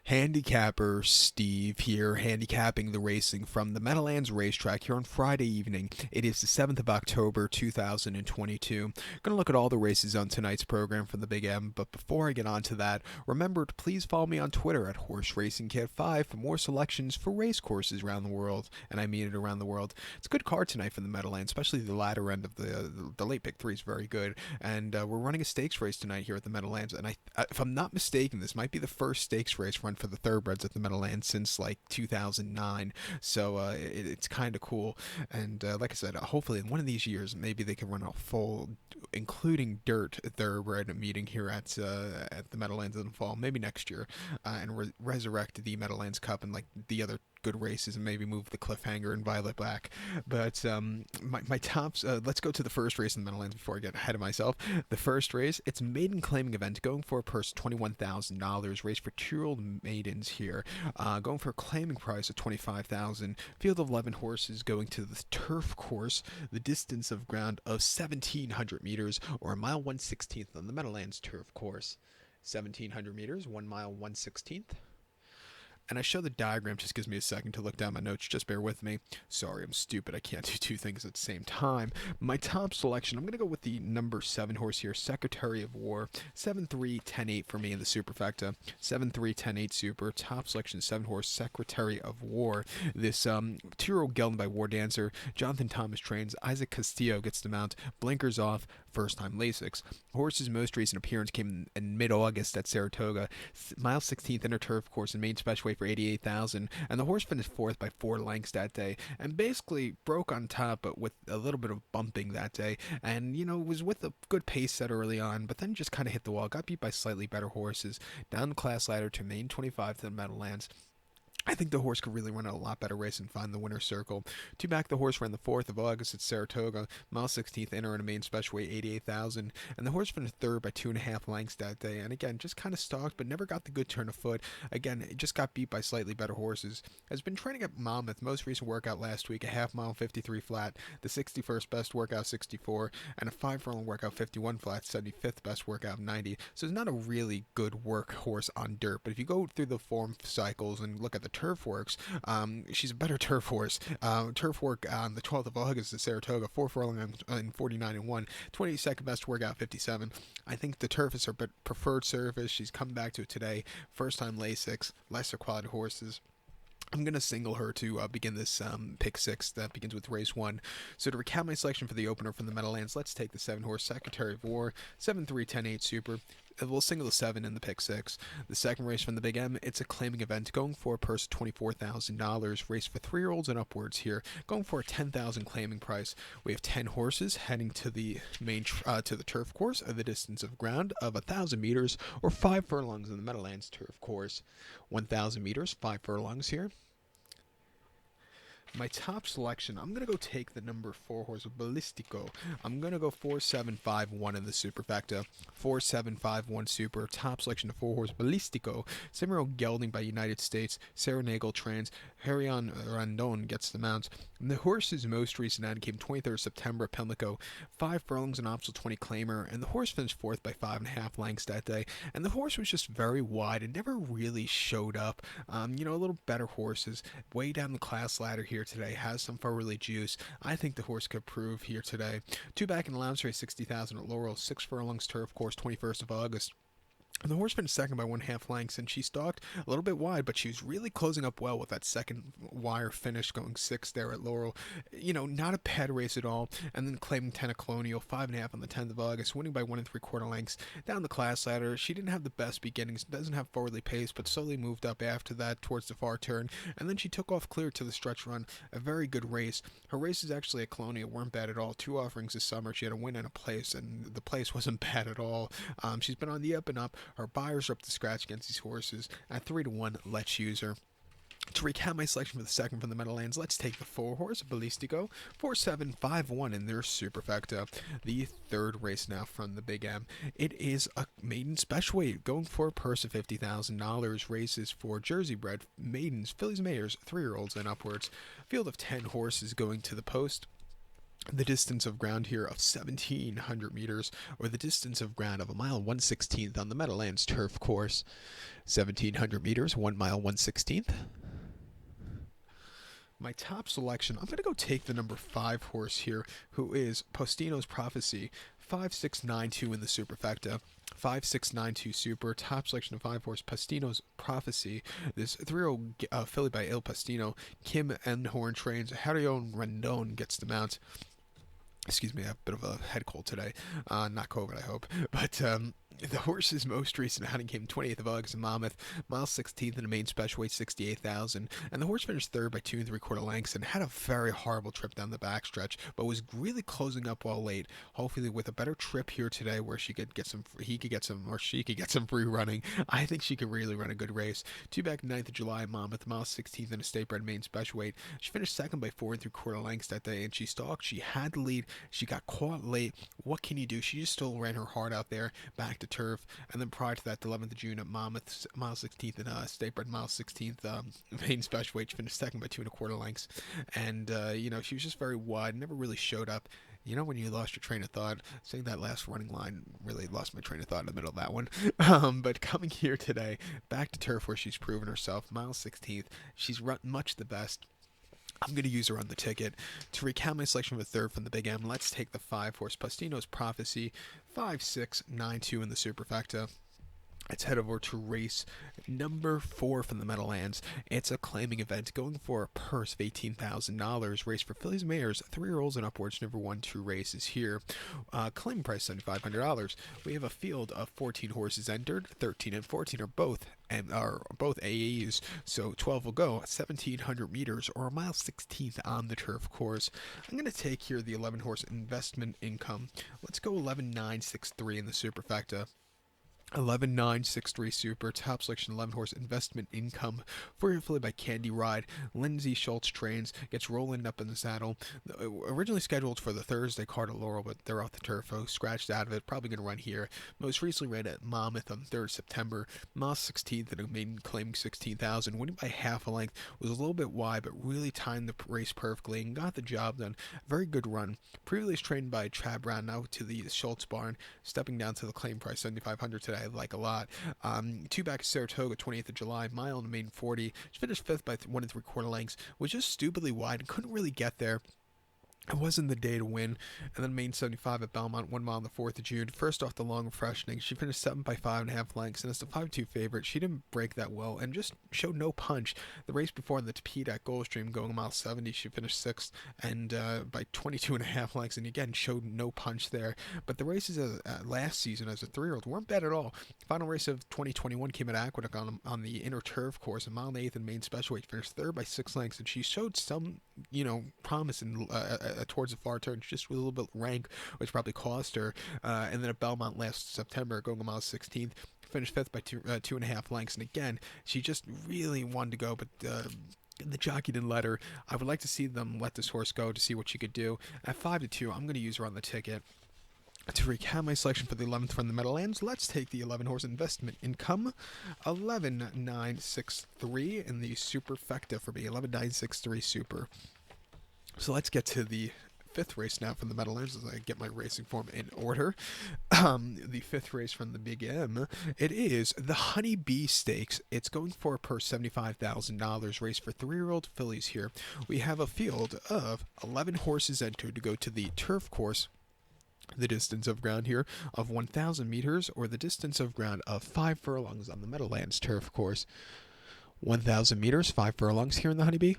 Handicapper Steve here, handicapping the racing from the Meadowlands Racetrack here on Friday evening. It is the 7th of October, 2022. Going to look at all the races on tonight's program from the Big M, but before I get on to that, remember to please follow me on Twitter at HorseRacingKid5 for more selections for race courses around the world, and I mean it around the world. It's a good card tonight for the Meadowlands, especially the latter end of the late pick 3 is very good, and we're running a stakes race tonight here at the Meadowlands, and if I'm not mistaken, this might be the first stakes race run for the thoroughbreds at the Meadowlands since like 2009. So it's kind of cool. And like I said, hopefully in one of these years, maybe they can run a full, including dirt thoroughbred meeting here at the Meadowlands in the fall. Maybe next year, and resurrect the Meadowlands Cup and like the other good races and maybe move the cliffhanger and Violet back. But my tops, let's go to the first race in the Meadowlands before I get ahead of myself. The first race, it's a maiden claiming event going for a purse of $21,000, race for 2-year-old maidens here, going for a claiming price of $25,000. Field of 11 horses going to the turf course, the distance of ground of 1,700 meters or a mile 1/16th on the Meadowlands turf course. 1,700 meters, 1 mile 1/16th. And I show the diagram, just gives me a second to look down my notes, just bear with me. Sorry, I'm stupid, I can't do two things at the same time. My top selection, I'm going to go with the number 7 horse here, Secretary of War. 7-3-10-8 for me in the superfecta. 7-3-10-8 super, top selection 7 horse, Secretary of War. This 2-year-old gelding by War Dancer. Jonathan Thomas trains, Isaac Castillo gets the mount, blinkers off, first time Lasix. Horse's most recent appearance came in mid-August at Saratoga, mile 16th inner turf course and main special weight for 88,000, and the horse finished 4th by 4 lengths that day, and basically broke on top, but with a little bit of bumping that day, and was with a good pace set early on, but then just kind of hit the wall, got beat by slightly better horses, down the class ladder to main 25 to the Meadowlands. I think the horse could really run a lot better race and find the winner's circle. Two back, the horse ran the 4th of August at Saratoga, mile 16th inner and a main special weight 88,000, and the horse finished 3rd by 2.5 lengths that day, and again, just kind of stalked, but never got the good turn of foot. Again, it just got beat by slightly better horses. Has been training at Monmouth, most recent workout last week, a half mile 53 flat, the 61st best workout 64, and a 5 furlong workout 51 flat, 75th best workout 90, so it's not a really good work horse on dirt, but if you go through the form cycles and look at the turf works, she's a better turf horse. Turf work on the 12th of August at Saratoga, 4 furlong and 49 and 1, 22nd best workout 57. I think the turf is her preferred surface. She's come back to it today. First time Lasix, lesser quality horses. I'm going to single her to begin this pick 6 that begins with race 1. So to recap my selection for the opener from the Meadowlands, let's take the 7 horse Secretary of War, 7-3-10-8 super. We'll single the 7 in the pick 6. The second race from the Big M, it's a claiming event going for a purse of $24,000. Race for 3-year-olds and upwards here, going for a $10,000 claiming price. We have 10 horses heading to the main to the turf course at the distance of ground of 1,000 meters or 5 furlongs in the Meadowlands turf course. 1,000 meters, 5 furlongs here. My top selection, I'm going to go take the number 4 horse, Ballistico. I'm going to go 4-7-5-1 in the superfecta. 4-7-5-1 super. Top selection of 4 horse, Ballistico. 7-year-old gelding by United States. Sarah Nagel trains. Herion Randon gets the mount. And the horse's most recent ad came 23rd September at Pimlico. 5 furlongs and optional 20 claimer. And the horse finished 4th by 5.5 lengths that day. And the horse was just very wide and never really showed up. A little better horses. Way down the class ladder here today, has some forwardly juice. I think the horse could prove here today. 2 back in allowance race, 60,000 at Laurel, 6 furlongs turf course, 21st of August. And the horse finished 2nd by 1.5 lengths, and she stalked a little bit wide, but she was really closing up well with that second wire finish, going 6th there at Laurel. Not a bad race at all. And then claiming 10 at Colonial, 5.5 on the 10th of August, winning by 1 3/4 lengths. Down the class ladder, she didn't have the best beginnings, doesn't have forwardly pace, but slowly moved up after that towards the far turn, and then she took off clear to the stretch run. A very good race. Her races actually at Colonial weren't bad at all. 2 offerings this summer. She had a win and a place, and the place wasn't bad at all. She's been on the up and up. Her buyers are up to scratch against these horses. At 3-1, let's use her. To recap my selection for the second from the Meadowlands, let's take the 4 horse, Ballistico, 4-7-5-1 in their superfecta. The third race now from the Big M. It is a maiden special weight, going for a purse of $50,000. Races for Jersey bred maidens, fillies, mares, 3-year-olds and upwards. Field of 10 horses going to the post. The distance of ground here of 1,700 meters, or the distance of ground of 1 mile 1/16 on the Meadowlands turf course. 1,700 meters, 1 mile 1/16. My top selection, I'm going to go take the number 5 horse here, who is Postino's Prophecy, 5692 in the superfecta. 5692 super, top selection of 5 horse, Pastinos Prophecy. This 3-year-old filly by Il Pastino. Kim Enhorn trains. Harion Rendon gets the mount. Excuse me, I have a bit of a head cold today. Not COVID, I hope. But the horse's most recent outing came 28th of August in Monmouth, mile 16th in a main special weight, 68,000. And the horse finished third by 2 3/4 lengths and had a very horrible trip down the backstretch, but was really closing up well late. Hopefully, with a better trip here today, where she could get some free running. I think she could really run a good race. 2 back 9th of July in Monmouth, mile 16th in a state bred main special weight. She finished second by 4 3/4 lengths that day, and she stalked. She had the lead. She got caught late. What can you do? She just still ran her heart out there, back to turf. And then prior to that, the 11th of June at Monmouth, mile 16th in state bred mile 16th main special weight. She finished second by 2 1/4 lengths. And, she was just very wide, never really showed up. You know when you lost your train of thought? Saying that last running line really lost my train of thought in the middle of that one. But coming here today, back to turf where she's proven herself, mile 16th. She's run much the best. I'm going to use her on the ticket. To recount my selection of a third from the Big M, let's take the 5 horse Postino's Prophecy, 5692 in the superfecta. Let's head over to race number 4 from the Meadowlands. It's a claiming event going for a purse of $18,000. Race for fillies, mares, 3-year-olds and upwards. Never won 2 races here. Claim price $7,500. We have a field of 14 horses entered. 13 and 14 are both AAs, so 12 will go 1,700 meters or a mile 16th on the turf course. I'm going to take here the 11 horse Investment Income. Let's go 11,963 in the superfecta. 11,963 super, top selection 11 horse Investment Income for your filly by Candy Ride. Lindsay Schultz trains, gets rolling up in the saddle. Originally scheduled for the Thursday card at Laurel, but they're off the turf, so scratched out of it. Probably going to run here. Most recently ran at Monmouth on 3rd September. Mile 16th and a maiden claiming 16,000. Winning by half a length. Was a little bit wide, but really timed the race perfectly and got the job done. Very good run. Previously trained by Chad Brown, now to the Schultz barn. Stepping down to the claim price, $7,500 today. I like a lot. 2 back at Saratoga, 28th of July, mile in the main 40. She finished 5th by 1 3/4 lengths. Was just stupidly wide and couldn't really get there. It wasn't the day to win. And then main 75 at Belmont, 1 mile on the 4th of June. First off the long freshening, she finished 7 by 5.5 lengths, and as the 5-2 favorite, she didn't break that well and just showed no punch. The race before in the Tapete at Gulfstream, going a mile 70, she finished 6th and by 22.5 lengths, and again showed no punch there. But the races last season as a 3-year-old weren't bad at all. Final race of 2021 came at Aqueduct on the inner turf course, a mile and 8th in main special weight, finished 3rd by 6 lengths, and she showed some promise in towards the far turn, just with a little bit rank, which probably cost her. And then at Belmont last September, going a mile 16th, finished 5th by 2.5 lengths. And again, she just really wanted to go, but the jockey didn't let her. I would like to see them let this horse go to see what she could do. At 5-2, I'm going to use her on the ticket. To recount my selection for the 11th from the Meadowlands, let's take the 11 horse Investment Income. 11,963 in the superfecta for me. 11,963 super. So let's get to the 5th race now from the Meadowlands as I get my racing form in order. The 5th race from the Big M, it is the Honeybee Stakes. It's going for a purse $75,000. Race for 3-year-old fillies here. We have a field of 11 horses entered to go to the turf course. The distance of ground here of 1,000 meters or the distance of ground of 5 furlongs on the Meadowlands turf course. 1,000 meters, 5 furlongs here in the Honeybee.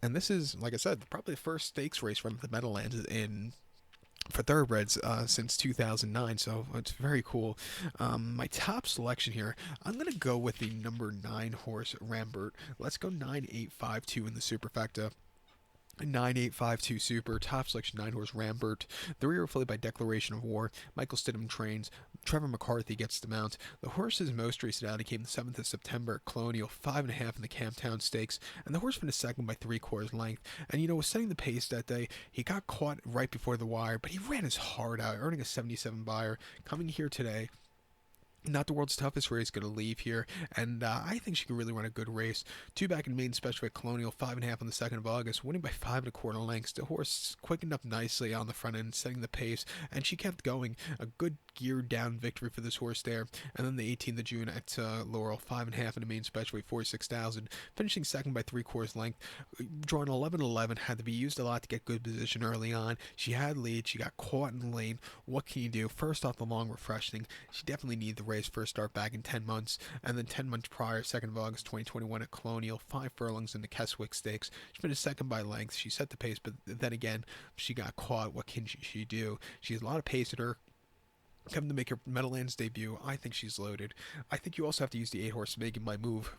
And this is, like I said, probably the first stakes race from the Meadowlands for thoroughbreds since 2009, so it's very cool. My top selection here, I'm going to go with the number 9 horse, Rambert. Let's go 9,852 in the superfecta. 9,852 super, top selection 9 horse Rambert. The rear filly by Declaration of War. Michael Stidham trains. Trevor McCarthy gets the mount. The horse's most recent outing came the 7th of September at Colonial, 5.5 in the Camptown Stakes, and the horse finished second by 3/4 length. And was setting the pace that day. He got caught right before the wire, but he ran his heart out, earning a 77 buyer. Coming here today, Not the world's toughest race, going to leave here, and I think she could really run a good race. Two back in main special at Colonial, 5.5 on the 2nd of August, winning by 5.25 lengths. The horse quickened up nicely on the front end, setting the pace, and she kept going. A good geared down victory for this horse there. And then the 18th of June at Laurel, 5.5 in the main special, 46,000, finishing second by 3/4 length. Drawing 11-11, had to be used a lot to get good position early on. She had lead, she got caught in the lane. What can you do? First off, the long refreshing. She definitely needed the race first start back in 10 months, and then 10 months prior, 2nd of August 2021 at Colonial, 5 furlongs in the Keswick Stakes. She finished second by length. She set the pace, but then again, she got caught. What can she do? She has a lot of pace at her. Coming to make her Meadowlands debut, I think she's loaded. I think you also have to use the 8 horse making my move.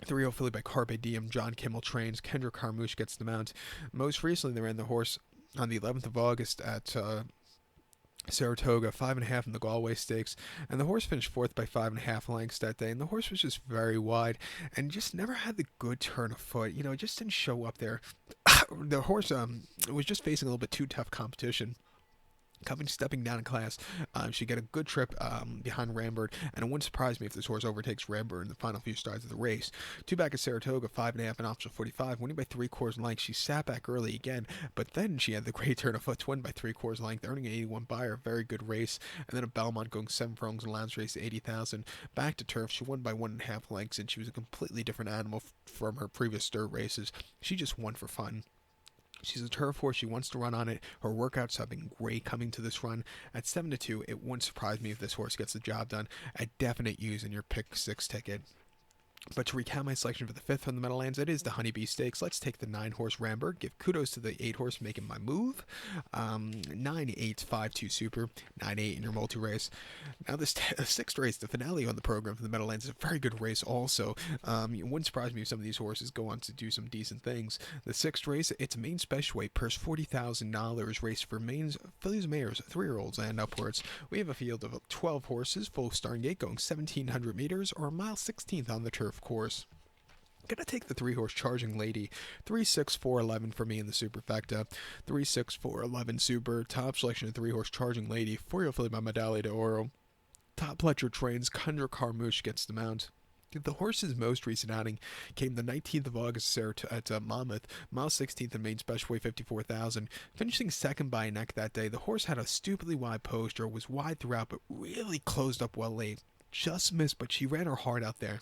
3-0 filly by Carpe Diem. John Kimmel trains. Kendra Carmouche gets the mount. Most recently, they ran the horse on the 11th of August at Saratoga, 5.5 in the Galway Stakes, and the horse finished 4th by 5.5 lengths that day, and the horse was just very wide and just never had the good turn of foot. It just didn't show up there. The horse was just facing a little bit too tough competition. Stepping down in class, she got a good trip behind Rambert, and it wouldn't surprise me if this horse overtakes Rambert in the final few starts of the race. Two back at Saratoga, 5.5 and optional 45, winning by 3/4 length. She sat back early again, but then she had the great turn of foot to win by 3/4 length, earning an 81 buyer, very good race. And then a Belmont going 7 furlongs in the lounge race, 80,000. Back to turf, she won by 1.5 lengths, and she was a completely different animal from her previous dirt races. She just won for fun. She's a turf horse. She wants to run on it. Her workouts have been great coming to this run. At 7-2, it wouldn't surprise me if this horse gets the job done. A definite use in your pick 6 ticket. But to recount my selection for the 5th from the Meadowlands, it is the Honeybee Stakes. Let's take the 9 horse Rambert. Give kudos to the 8 horse making my move. 9-8-5-2 Super. 9-8 in your multi race. Now this 6th race, the finale on the program for the Meadowlands, is a very good race also. It wouldn't surprise me if some of these horses go on to do some decent things. The 6th race, it's a main special weight, purse $40,000 race for mains, fillies, mares, 3-year-olds and upwards. We have a field of 12 horses, full starting gate, going 1,700 meters or a mile 16th on the turf course. Gonna take the 3 horse Charging Lady, 3-6-4-11 for me in the superfecta. 3-6-4-11 super. Top selection of 3 horse Charging Lady, 4-year-old filly by Medaglia d'Oro. Top Pletcher trains. Kendra Carmouche gets the mount. The horse's most recent outing came the 19th of August at Monmouth, mile 16th in main special weight, 54,000. Finishing second by a neck that day, the horse had a stupidly wide poster, was wide throughout, but really closed up well late. Just missed, but she ran her heart out there.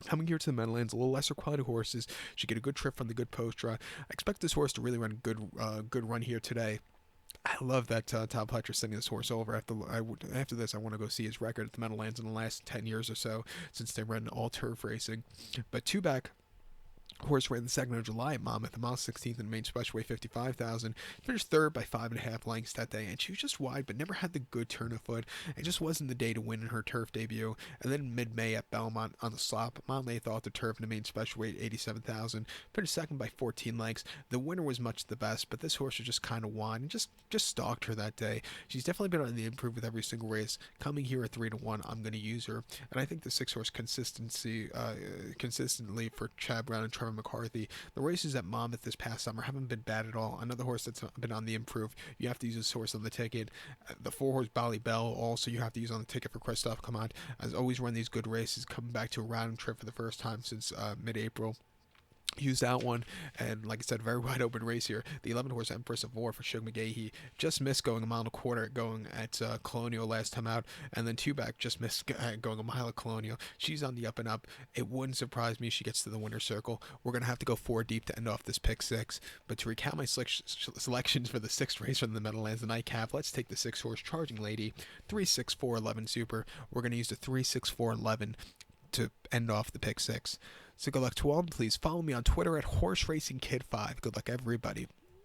Coming here to the Meadowlands, a little lesser quality horses. She get a good trip from the good post. I expect this horse to really run a good run here today. I love that Tom Pletcher sending this horse over. After this, I want to go see his record at the Meadowlands in the last 10 years or so since they ran all turf racing. But two back. Horse ran the 2nd of July at Monmouth, a mile 16th in main special weight, 55,000. Finished 3rd by 5.5 lengths that day, and she was just wide, but never had the good turn of foot. It just wasn't the day to win in her turf debut. And then mid-May at Belmont on the slop, mile 8th off the turf in the main special weight, 87,000. Finished 2nd by 14 lengths. The winner was much the best, but this horse was just kind of wide and just stalked her that day. She's definitely been on the improve with every single race. Coming here at 3-1, I'm going to use her. And I think the 6 horse consistently for Chad Brown and Trevor McCarthy. The races at Monmouth this past summer haven't been bad at all. Another horse that's been on the improve. You have to use this horse on the ticket. The 4 horse Bally Bell also you have to use on the ticket for Christophe Command. Has always run these good races, coming back to a round trip for the first time since mid-April. Use that one, and like I said, very wide open race here. The 11 horse Empress of War for Shug McGahee just missed going a mile and a quarter going at Colonial last time out, and then two back just missed going a mile at Colonial. She's on the up and up. It wouldn't surprise me if she gets to the winner's circle. We're gonna have to go 4 deep to end off this pick 6. But to recount my selections for the 6th race from the Meadowlands, the nightcap, let's take the 6 horse Charging Lady, 3-6-4-11 super. We're gonna use the 3-6-4-11 to end off the pick 6. So good luck to all, and please follow me on Twitter at HorseRacingKid5. Good luck, everybody.